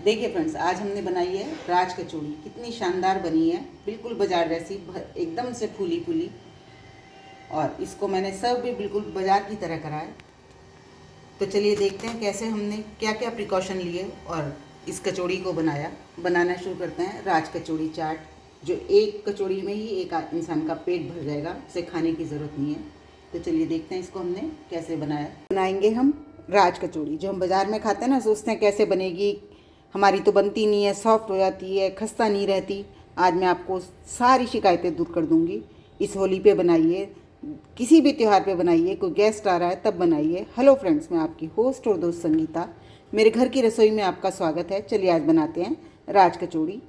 देखिए फ्रेंड्स, आज हमने बनाई है राज कचौड़ी। कितनी शानदार बनी है, बिल्कुल बाजार जैसी, एकदम से फूली फूली। और इसको मैंने सर्व भी बिल्कुल बाजार की तरह करा है। तो चलिए देखते हैं कैसे हमने क्या क्या प्रिकॉशन लिए और इस कचौड़ी को बनाना शुरू करते हैं। राज कचौड़ी चाट, जो एक कचौड़ी में ही एक इंसान का पेट भर जाएगा, उसे खाने की ज़रूरत नहीं है। तो चलिए देखते हैं इसको हमने कैसे बनाएंगे हम राज कचौड़ी। जो हम बाज़ार में खाते हैं ना, सोचते हैं कैसे बनेगी, हमारी तो बनती नहीं है, सॉफ्ट हो जाती है, खस्ता नहीं रहती। आज मैं आपको सारी शिकायतें दूर कर दूंगी। इस होली पे बनाइए, किसी भी त्यौहार पे बनाइए, कोई गेस्ट आ रहा है तब बनाइए। हेलो फ्रेंड्स, मैं आपकी होस्ट और दोस्त संगीता, मेरे घर की रसोई में आपका स्वागत है। चलिए आज बनाते हैं राज कचौड़ी।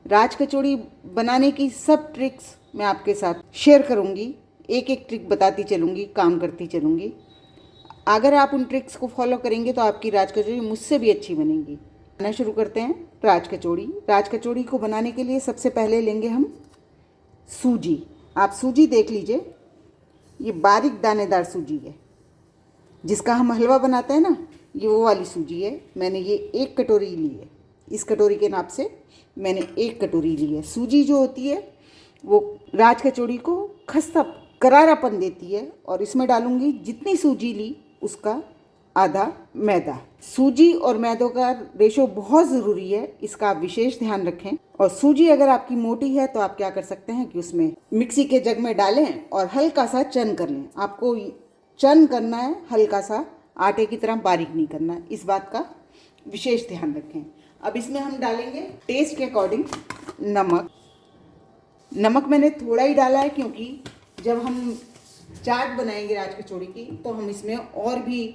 राज कचौड़ी बनाने की सब ट्रिक्स मैं आपके साथ शेयर करूँगी, एक एक ट्रिक बताती चलूँगी, काम करती चलूँगी। अगर आप उन ट्रिक्स को फॉलो करेंगे तो आपकी राज कचौड़ी मुझसे भी अच्छी बनेगी। बनाना शुरू करते हैं राज कचौड़ी। राज कचौड़ी को बनाने के लिए सबसे पहले लेंगे हम सूजी। आप सूजी देख लीजिए, ये बारीक दानेदार सूजी है, जिसका हम हलवा बनाते हैं ना, ये वो वाली सूजी है। मैंने ये 1 कटोरी ली है। इस कटोरी के नाप से मैंने 1 कटोरी ली है। सूजी जो होती है वो राज कचौड़ी को खस्ता करारापन देती है। और इसमें डालूंगी जितनी सूजी ली उसका आधा मैदा। सूजी और मैदों का रेशो बहुत ज़रूरी है, इसका आप विशेष ध्यान रखें। और सूजी अगर आपकी मोटी है तो आप क्या कर सकते हैं कि उसमें मिक्सी के जग में डालें और हल्का सा चन कर लें। आपको चन करना है, हल्का सा, आटे की तरह बारीक नहीं करना है। इस बात का विशेष ध्यान रखें। अब इसमें हम डालेंगे टेस्ट के अकॉर्डिंग नमक। नमक मैंने थोड़ा ही डाला है, क्योंकि जब हम चाट बनाएंगे राज कचौड़ी की तो हम इसमें और भी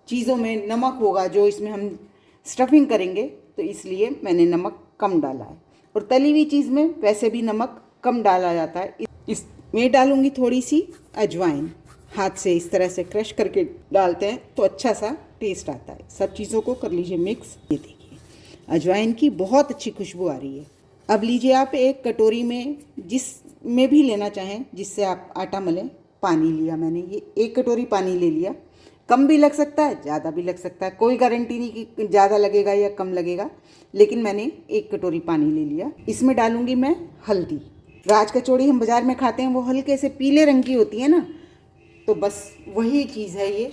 चीज़ों में नमक होगा, जो इसमें हम स्टफिंग करेंगे, तो इसलिए मैंने नमक कम डाला है। और तली हुई चीज़ में वैसे भी नमक कम डाला जाता है। इसमें डालूंगी थोड़ी सी अजवाइन। हाथ से इस तरह से क्रश करके डालते हैं तो अच्छा सा टेस्ट आता है। सब चीज़ों को कर लीजिए मिक्स। ये देखिए, अजवाइन की बहुत अच्छी खुशबू आ रही है। अब लीजिए आप एक कटोरी में, जिस में भी लेना चाहें, जिससे आप आटा मलें, पानी लिया मैंने। ये 1 कटोरी पानी ले लिया। कम भी लग सकता है, ज़्यादा भी लग सकता है, कोई गारंटी नहीं कि ज़्यादा लगेगा या कम लगेगा, लेकिन मैंने 1 कटोरी पानी ले लिया। इसमें डालूंगी मैं हल्दी। राज कचौड़ी हम बाज़ार में खाते हैं वो हल्के से पीले रंग की होती है ना, तो बस वही चीज़ है ये।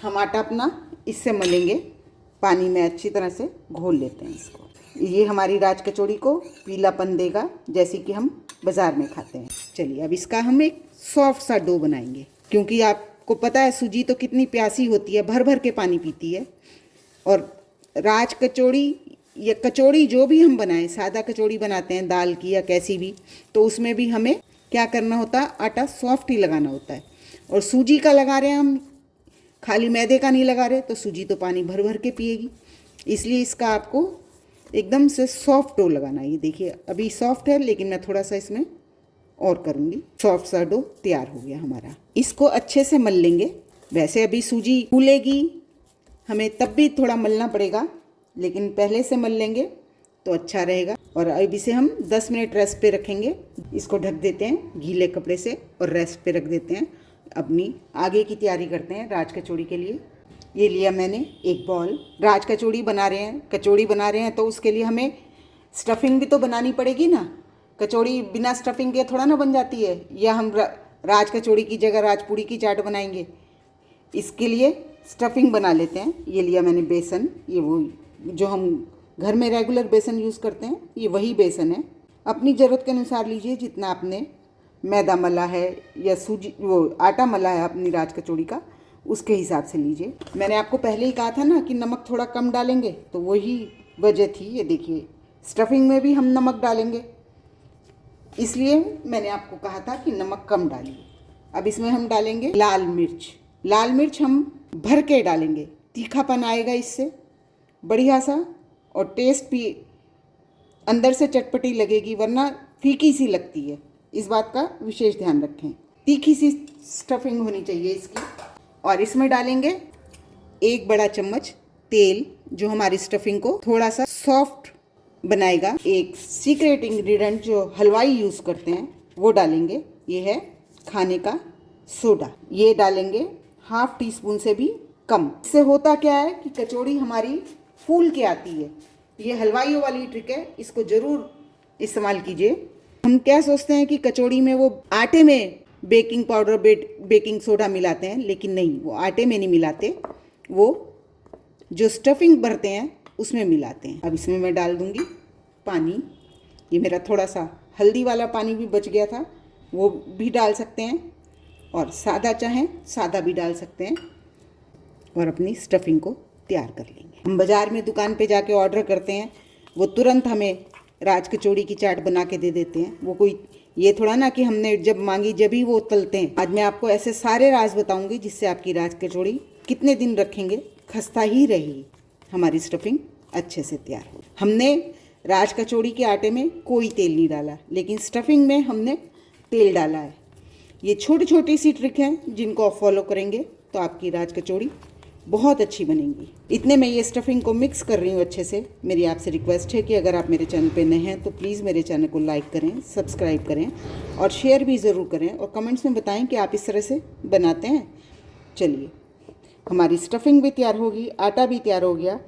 हम आटा अपना इससे मलेंगे, पानी में अच्छी तरह से घोल लेते हैं इसको। ये हमारी राज कचौड़ी को पीलापन देगा, जैसे कि हम बाज़ार में खाते हैं। चलिए अब इसका हम एक सॉफ्ट सा डो बनाएंगे, क्योंकि आपको पता है सूजी तो कितनी प्यासी होती है, भर भर के पानी पीती है। और राज कचौड़ी या कचौड़ी जो भी हम बनाएं, सादा कचौड़ी बनाते हैं दाल की या कैसी भी, तो उसमें भी हमें क्या करना होता है, आटा सॉफ्ट ही लगाना होता है। और सूजी का लगा रहे हैं हम, खाली मैदे का नहीं लगा रहे, तो सूजी तो पानी भर भर के पिएगी। इसलिए इसका आपको एकदम से सॉफ्ट डो लगाना है। ये देखिए अभी सॉफ्ट है, लेकिन मैं थोड़ा सा इसमें और करूँगी। सॉफ्ट सा डो तैयार हो गया हमारा। इसको अच्छे से मल लेंगे। वैसे अभी सूजी फूलेगी, हमें तब भी थोड़ा मलना पड़ेगा, लेकिन पहले से मल लेंगे तो अच्छा रहेगा। और अब इसे हम 10 मिनट रेस्ट पे रखेंगे। इसको ढक देते हैं गीले कपड़े से और रेस्ट पे रख देते हैं। अपनी आगे की तैयारी करते हैं राज कचौड़ी के लिए। ये लिया मैंने एक बॉल। राज कचौड़ी बना रहे हैं तो उसके लिए हमें स्टफिंग भी तो बनानी पड़ेगी ना। कचौड़ी बिना स्टफिंग के थोड़ा ना बन जाती है। या हम राज कचौड़ी की जगह राजपूड़ी की चाट बनाएंगे, इसके लिए स्टफिंग बना लेते हैं। ये लिया मैंने बेसन। ये वो जो हम घर में रेगुलर बेसन यूज़ करते हैं, ये वही बेसन है। अपनी ज़रूरत के अनुसार लीजिए, जितना आपने मैदा मला है या सूजी वो आटा मला है अपनी राज कचौड़ी का, उसके हिसाब से लीजिए। मैंने आपको पहले ही कहा था ना कि नमक थोड़ा कम डालेंगे, तो वही वजह थी। ये देखिए, स्टफिंग में भी हम नमक डालेंगे, इसलिए मैंने आपको कहा था कि नमक कम डालिए। अब इसमें हम डालेंगे लाल मिर्च। लाल मिर्च हम भर के डालेंगे, तीखापन आएगा इससे बढ़िया सा, और टेस्ट भी अंदर से चटपटी लगेगी, वरना फीकी सी लगती है। इस बात का विशेष ध्यान रखें। तीखी सी स्टफिंग होनी चाहिए इसकी। और इसमें डालेंगे 1 बड़ा चम्मच तेल, जो हमारी स्टफिंग को थोड़ा सा सॉफ्ट बनाएगा। एक सीक्रेट इंग्रेडिएंट जो हलवाई यूज़ करते हैं वो डालेंगे, ये है खाने का सोडा। ये डालेंगे ½ टीस्पून से भी कम। इससे होता क्या है कि कचौड़ी हमारी फूल के आती है। ये हलवाइयों वाली ट्रिक है, इसको ज़रूर इस्तेमाल कीजिए। हम क्या सोचते हैं कि कचौड़ी में वो आटे में बेकिंग पाउडर बेकिंग सोडा मिलाते हैं, लेकिन नहीं, वो आटे में नहीं मिलाते, वो जो स्टफिंग भरते हैं उसमें मिलाते हैं। अब इसमें मैं डाल दूंगी पानी। ये मेरा थोड़ा सा हल्दी वाला पानी भी बच गया था, वो भी डाल सकते हैं, और सादा चाहें सादा भी डाल सकते हैं, और अपनी स्टफिंग को तैयार कर लेंगे। हम बाज़ार में दुकान पे जाके ऑर्डर करते हैं, वो तुरंत हमें राज कचौड़ी की चाट बना के दे देते हैं। वो कोई ये थोड़ा ना कि हमने जब मांगी जब ही वो तलते हैं। आज मैं आपको ऐसे सारे राज बताऊंगी जिससे आपकी राज कचौड़ी कितने दिन रखेंगे खस्ता ही रहेगी, हमारी स्टफिंग अच्छे से तैयार हो। हमने राज कचौड़ी के आटे में कोई तेल नहीं डाला, लेकिन स्टफिंग में हमने तेल डाला है। ये छोटी छोटी सी ट्रिक हैं जिनको आप फॉलो करेंगे तो आपकी राज कचौड़ी बहुत अच्छी बनेगी। इतने में ये स्टफिंग को मिक्स कर रही हूँ अच्छे से। मेरी आपसे रिक्वेस्ट है कि अगर आप मेरे चैनल पे नए हैं तो प्लीज़ मेरे चैनल को लाइक करें, सब्सक्राइब करें और शेयर भी ज़रूर करें, और कमेंट्स में बताएं कि आप इस तरह से बनाते हैं। चलिए, हमारी स्टफिंग भी तैयार होगी, आटा भी तैयार हो गया।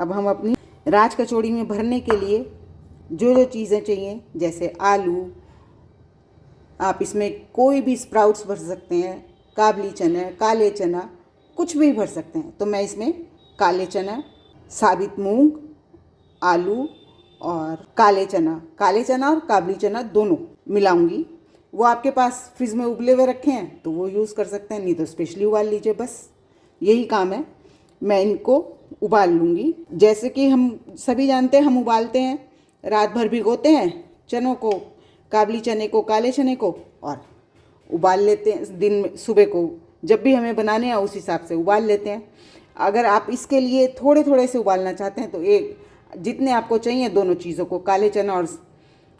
अब हम अपनी राज कचौड़ी में भरने के लिए जो जो चीज़ें चाहिए, जैसे आलू, आप इसमें कोई भी स्प्राउट्स भर सकते हैं, काबली चना, काले चना, कुछ भी भर सकते हैं। तो मैं इसमें काले चना, साबित मूंग, आलू और काले चना और काबली चना दोनों मिलाऊंगी। वो आपके पास फ्रिज में उबले हुए रखे हैं तो वो यूज़ कर सकते हैं, नहीं तो स्पेशली उबाल लीजिए, बस यही काम है। मैं इनको उबाल लूँगी। जैसे कि हम सभी जानते हैं, हम उबालते हैं, रात भर भिगोते हैं चनों को, काबली चने को, काले चने को, और उबाल लेते हैं दिन में, सुबह को जब भी हमें बनाने हैं उस हिसाब से उबाल लेते हैं। अगर आप इसके लिए थोड़े थोड़े से उबालना चाहते हैं तो एक जितने आपको चाहिए दोनों चीज़ों को, काले चना और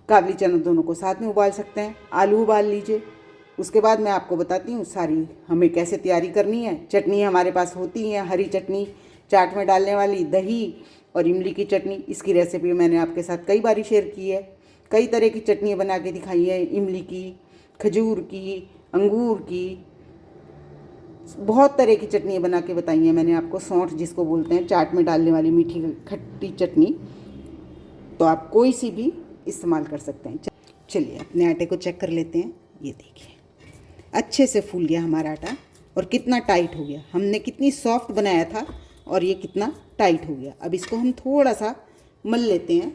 काबली चना दोनों को साथ में उबाल सकते हैं। आलू उबाल लीजिए। उसके बाद मैं आपको बताती हूँ सारी हमें कैसे तैयारी करनी है। चटनी हमारे पास होती है, हरी चटनी, चाट में डालने वाली, दही और इमली की चटनी। इसकी रेसिपी मैंने आपके साथ कई बार शेयर की है। कई तरह की चटनियाँ बना के दिखाई है, इमली की, खजूर की, अंगूर की, बहुत तरह की चटनियाँ बना के बताई हैं मैंने आपको। सौंठ जिसको बोलते हैं, चाट में डालने वाली मीठी खट्टी चटनी, तो आप कोई सी भी इस्तेमाल कर सकते हैं। चलिए अपने आटे को चेक कर लेते हैं। ये देखिए अच्छे से फूल गया हमारा आटा, और कितना टाइट हो गया। हमने कितनी सॉफ्ट बनाया था और ये कितना टाइट हो गया। अब इसको हम थोड़ा सा मल लेते हैं।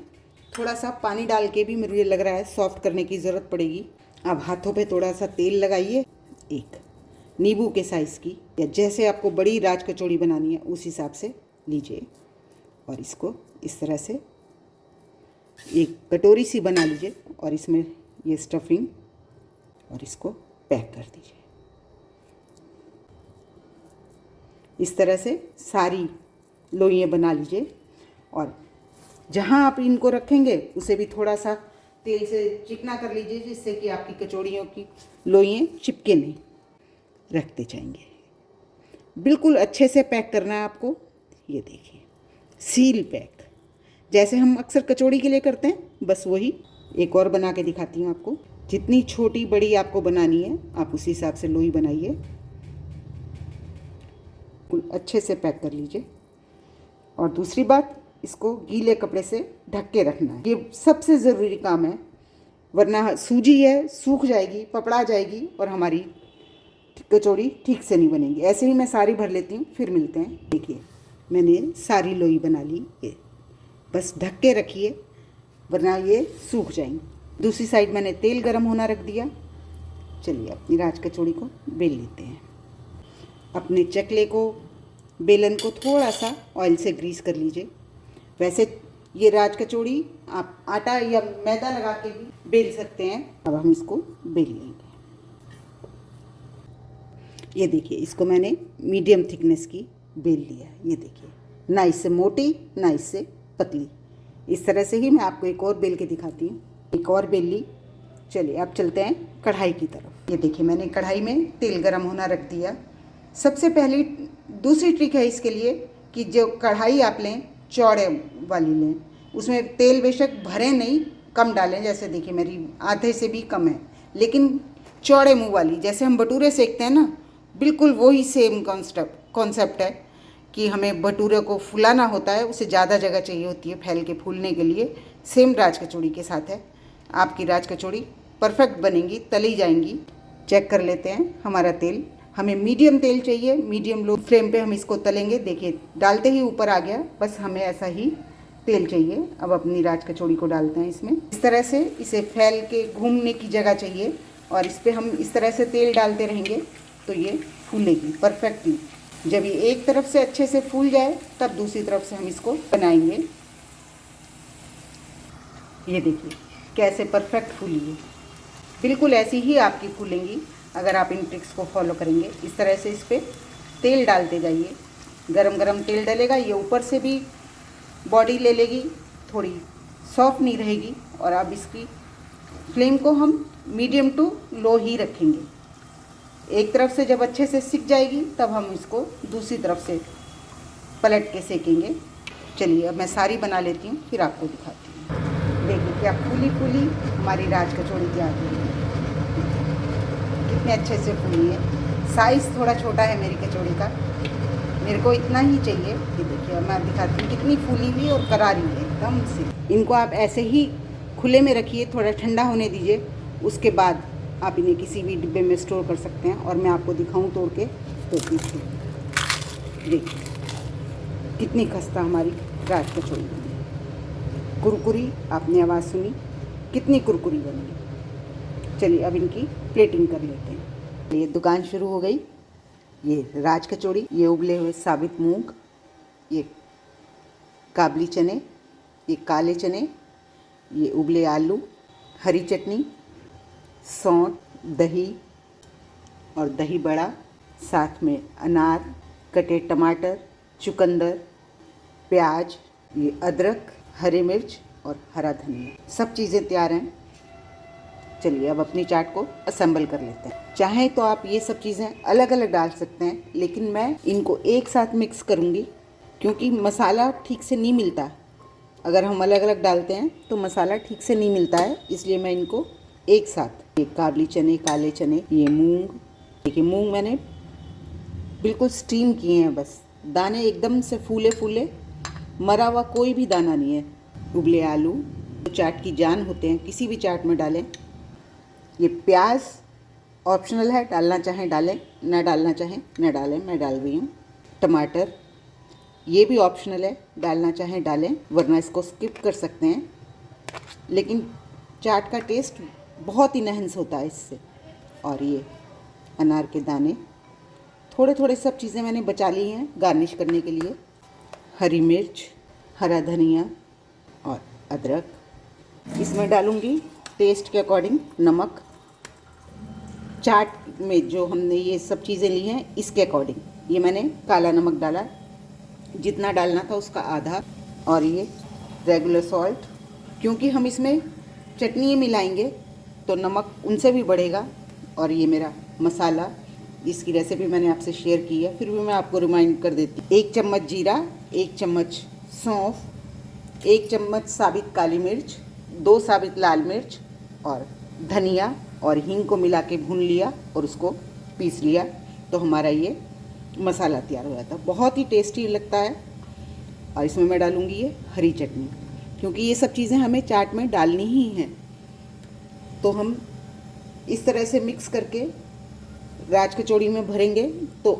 थोड़ा सा पानी डाल के भी मुझे लग रहा है सॉफ्ट करने की ज़रूरत पड़ेगी। अब हाथों पे थोड़ा सा तेल लगाइए, एक नींबू के साइज़ की, या जैसे आपको बड़ी राज कचौड़ी बनानी है उस हिसाब से लीजिए, और इसको इस तरह से एक कटोरी सी बना लीजिए, और इसमें ये स्टफिंग और इसको पैक कर दीजिए। इस तरह से सारी लोइयाँ बना लीजिए, और जहाँ आप इनको रखेंगे उसे भी थोड़ा सा तेल से चिकना कर लीजिए, जिससे कि आपकी कचौड़ियों की लोइयाँ चिपके नहीं। रखते जाएंगे, बिल्कुल अच्छे से पैक करना है आपको। ये देखिए सील पैक, जैसे हम अक्सर कचौड़ी के लिए करते हैं, बस वही। एक और बना के दिखाती हूँ आपको। जितनी छोटी बड़ी आपको बनानी है आप उसी हिसाब से लोई बनाइए, बिल्कुल अच्छे से पैक कर लीजिए। और दूसरी बात, इसको गीले कपड़े से ढक के रखना है, ये सबसे ज़रूरी काम है, वरना सूजी है सूख जाएगी, पपड़ा जाएगी और हमारी कचौड़ी ठीक से नहीं बनेगी। ऐसे ही मैं सारी भर लेती हूँ, फिर मिलते हैं। देखिए मैंने सारी लोई बना ली, ये बस ढक के रखिए वरना ये सूख जाएंगी। दूसरी साइड मैंने तेल गरम होना रख दिया। चलिए अपनी राज कचौड़ी को बेल लेते हैं। अपने चकले को, बेलन को थोड़ा सा ऑयल से ग्रीस कर लीजिए। वैसे ये राज कचौड़ी आप आटा या मैदा लगा के भी बेल सकते हैं। अब हम इसको बेल लेंगे। ये देखिए इसको मैंने मीडियम थिकनेस की बेल लिया। ये देखिए, ना इससे मोटी ना इससे पतली। इस तरह से ही मैं आपको एक और बेल के दिखाती हूँ। एक और बेल ली। चलिए अब चलते हैं कढ़ाई की तरफ। ये देखिए मैंने कढ़ाई में तेल गरम होना रख दिया। सबसे पहली दूसरी ट्रिक है इसके लिए कि जो कढ़ाई आप लें चौड़े वाली लें, उसमें तेल बेशक भरे नहीं, कम डालें। जैसे देखिए मेरी आधे से भी कम है, लेकिन चौड़े मुंह वाली, जैसे हम भटूरे सेकते हैं ना, बिल्कुल वही सेम कॉन्सेप्ट है कि हमें भटूरे को फुलाना होता है, उसे ज़्यादा जगह चाहिए होती है फैल के फूलने के लिए। सेम राज कचौड़ी के साथ है। आपकी राज कचौड़ी परफेक्ट बनेंगी, तली जाएंगी। चेक कर लेते हैं हमारा तेल। हमें मीडियम तेल चाहिए, मीडियम लो फ्लेम पे हम इसको तलेंगे। देखिए डालते ही ऊपर आ गया, बस हमें ऐसा ही तेल चाहिए। अब अपनी राज कचौड़ी को डालते हैं इसमें। इस तरह से इसे फैल के घूमने की जगह चाहिए और इस पर हम इस तरह से तेल डालते रहेंगे तो ये फूलेगी परफेक्टली। जब ये एक तरफ से अच्छे से फूल जाए तब दूसरी तरफ से हम इसको बनाएंगे। ये देखिए कैसे परफेक्ट फूली है। बिल्कुल ऐसी ही आपकी फूलेंगी अगर आप इन ट्रिक्स को फॉलो करेंगे। इस तरह से इस पर तेल डालते जाइए। गरम गरम तेल डलेगा, ये ऊपर से भी बॉडी ले लेगी, थोड़ी सॉफ्ट नहीं रहेगी। और अब इसकी फ्लेम को हम मीडियम टू लो ही रखेंगे। एक तरफ से जब अच्छे से सिक जाएगी तब हम इसको दूसरी तरफ से पलट के सेकेंगे। चलिए अब मैं सारी बना लेती हूँ, फिर आपको दिखाती हूँ। देखिए क्या फूली फूली हमारी राज कचौड़ी तैयार हुई है। कितने अच्छे से फूली है। साइज़ थोड़ा छोटा है मेरी कचौड़ी का, मेरे को इतना ही चाहिए। ये देखिए अब मैं दिखाती हूँ कितनी फूली हुई और करारी है एकदम से। इनको आप ऐसे ही खुले में रखिए, थोड़ा ठंडा होने दीजिए। उसके बाद आप इन्हें किसी भी डिब्बे में स्टोर कर सकते हैं। और मैं आपको दिखाऊं तोड़ के तो देखिए कितनी खस्ता हमारी राज कचौड़ी बनी। कुरकुरी, आपने आवाज़ सुनी कितनी कुरकुरी बनी। चलिए अब इनकी प्लेटिंग कर लेते हैं। ये दुकान शुरू हो गई। ये राज कचौड़ी, ये उबले हुए साबित मूंग, ये काबली चने, ये काले चने, ये उबले आलू, हरी चटनी, सौंठ, दही और दही बड़ा, साथ में अनार, कटे टमाटर, चुकंदर, प्याज, ये अदरक, हरी मिर्च और हरा धनिया। सब चीज़ें तैयार हैं। चलिए अब अपनी चाट को असेंबल कर लेते हैं। चाहें तो आप ये सब चीज़ें अलग अलग डाल सकते हैं, लेकिन मैं इनको एक साथ मिक्स करूँगी क्योंकि मसाला ठीक से नहीं मिलता। अगर हम अलग अलग डालते हैं तो मसाला ठीक से नहीं मिलता है, इसलिए मैं इनको एक साथ। ये काबली चने, काले चने, ये मूंग। देखिए मूंग मैंने बिल्कुल स्टीम किए हैं, बस दाने एकदम से फूले फूले, मरा हुआ कोई भी दाना नहीं है। उबले आलू तो चाट की जान होते हैं, किसी भी चाट में डालें। ये प्याज ऑप्शनल है, डालना चाहें डालें, ना डालना चाहें ना डालें, मैं डाल रही हूँ। टमाटर ये भी ऑप्शनल है, डालना चाहें डालें, वरना इसको स्किप कर सकते हैं। लेकिन चाट का टेस्ट बहुत ही नहंस होता है इससे। और ये अनार के दाने, थोड़े थोड़े सब चीज़ें मैंने बचा ली हैं गार्निश करने के लिए। हरी मिर्च, हरा धनिया और अदरक। इसमें डालूँगी टेस्ट के अकॉर्डिंग नमक। चाट में जो हमने ये सब चीज़ें ली हैं इसके अकॉर्डिंग ये मैंने काला नमक डाला, जितना डालना था उसका आधा। और ये रेगुलर सॉल्ट, क्योंकि हम इसमें चटनी मिलाएंगे तो नमक उनसे भी बढ़ेगा। और ये मेरा मसाला, इसकी रेसिपी मैंने आपसे शेयर की है, फिर भी मैं आपको रिमाइंड कर देती हूँ। 1 चम्मच जीरा, 1 चम्मच सौंफ, 1 चम्मच साबित काली मिर्च, 2 साबित लाल मिर्च और धनिया और हींग को मिला के भून लिया और उसको पीस लिया, तो हमारा ये मसाला तैयार हो जाता है। बहुत ही टेस्टी लगता है। और इसमें मैं डालूँगी ये हरी चटनी, क्योंकि ये सब चीज़ें हमें चाट में डालनी ही हैं। तो हम इस तरह से मिक्स करके राज कचौड़ी में भरेंगे तो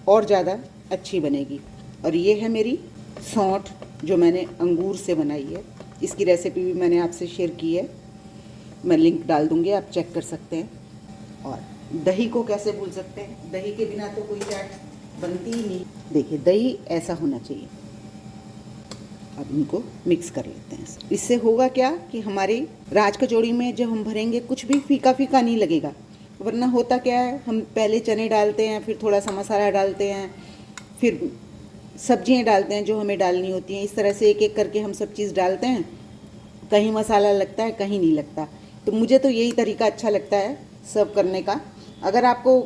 और ज़्यादा अच्छी बनेगी। और ये है मेरी सौंठ जो मैंने अंगूर से बनाई है, इसकी रेसिपी भी मैंने आपसे शेयर की है, मैं लिंक डाल दूँगी, आप चेक कर सकते हैं। और दही को कैसे भूल सकते हैं, दही के बिना तो कोई चाट बनती ही नहीं। देखिए दही ऐसा होना चाहिए। अब इनको मिक्स कर लेते हैं। इससे होगा क्या कि हमारी राज कचौड़ी में जब हम भरेंगे कुछ भी फीका फीका नहीं लगेगा। वरना होता क्या है, हम पहले चने डालते हैं, फिर थोड़ा सा मसाला डालते हैं, फिर सब्जियां डालते हैं जो हमें डालनी होती हैं। इस तरह से एक एक करके हम सब चीज़ डालते हैं, कहीं मसाला लगता है कहीं नहीं लगता। तो मुझे तो यही तरीका अच्छा लगता है सर्व करने का। अगर आपको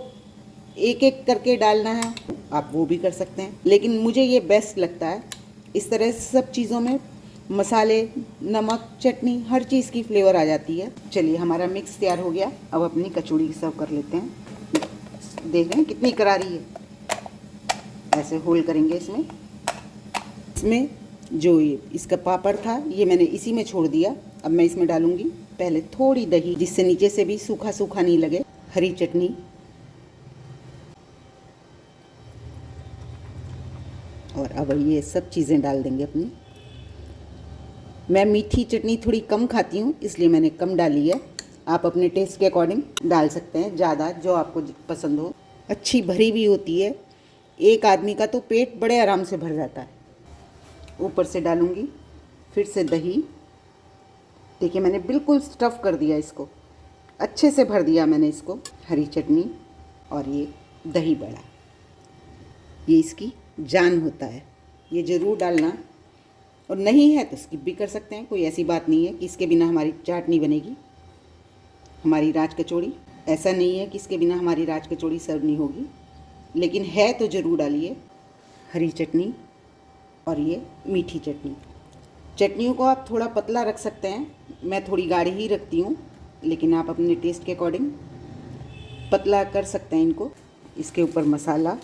एक एक करके डालना है आप वो भी कर सकते हैं, लेकिन मुझे ये बेस्ट लगता है। इस तरह से सब चीज़ों में मसाले, नमक, चटनी, हर चीज़ की फ्लेवर आ जाती है। चलिए हमारा मिक्स तैयार हो गया। अब अपनी कचौड़ी सर्व कर लेते हैं। देख रहे हैं कितनी करारी है, ऐसे होल करेंगे इसमें। इसमें जो ये इसका पापड़ था ये मैंने इसी में छोड़ दिया। अब मैं इसमें डालूंगी पहले थोड़ी दही, जिससे नीचे से भी सूखा सूखा नहीं लगे, हरी चटनी और अब ये सब चीज़ें डाल देंगे अपनी। मैं मीठी चटनी थोड़ी कम खाती हूँ इसलिए मैंने कम डाली है। आप अपने टेस्ट के अकॉर्डिंग डाल सकते हैं, ज़्यादा जो आपको पसंद हो। अच्छी भरी भी होती है, एक आदमी का तो पेट बड़े आराम से भर जाता है। ऊपर से डालूंगी फिर से दही। देखिए मैंने बिल्कुल स्टफ़ कर दिया इसको, अच्छे से भर दिया मैंने इसको। हरी चटनी और ये दही बड़ा, ये इसकी जान होता है, ये ज़रूर डालना। और नहीं है तो स्किप भी कर सकते हैं, कोई ऐसी बात नहीं है कि इसके बिना हमारी चाट नहीं बनेगी। हमारी राज कचौड़ी ऐसा नहीं है कि इसके बिना हमारी राज कचौड़ी सर्व नहीं होगी, लेकिन है तो ज़रूर डालिए। हरी चटनी और ये मीठी चटनी। चटनियों को आप थोड़ा पतला रख सकते हैं, मैं थोड़ी गाढ़ी ही रखती हूँ, लेकिन आप अपने टेस्ट के अकॉर्डिंग पतला कर सकते हैं इनको। इसके ऊपर मसाला,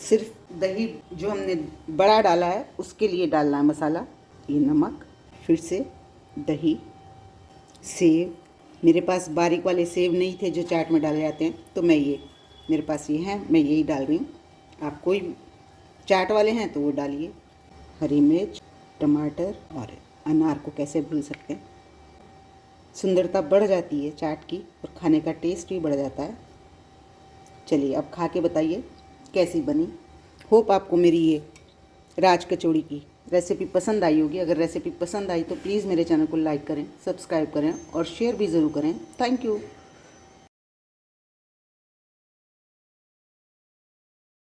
सिर्फ दही जो हमने बड़ा डाला है उसके लिए डालना है मसाला। ये नमक, फिर से दही, सेव। मेरे पास बारीक वाले सेव नहीं थे जो चाट में डाले जाते हैं, तो मेरे पास ये हैं, मैं यही डाल रही हूँ। आप कोई चाट वाले हैं तो वो डालिए। हरी मिर्च, टमाटर और अनार को कैसे भूल सकते हैं। सुंदरता बढ़ जाती है चाट की और खाने का टेस्ट भी बढ़ जाता है। चलिए अब खा के बताइए कैसी बनी। होप आपको मेरी ये राज कचौड़ी की रेसिपी पसंद आई होगी। अगर रेसिपी पसंद आई तो प्लीज़ मेरे चैनल को लाइक करें, सब्सक्राइब करें और शेयर भी ज़रूर करें। Thank you.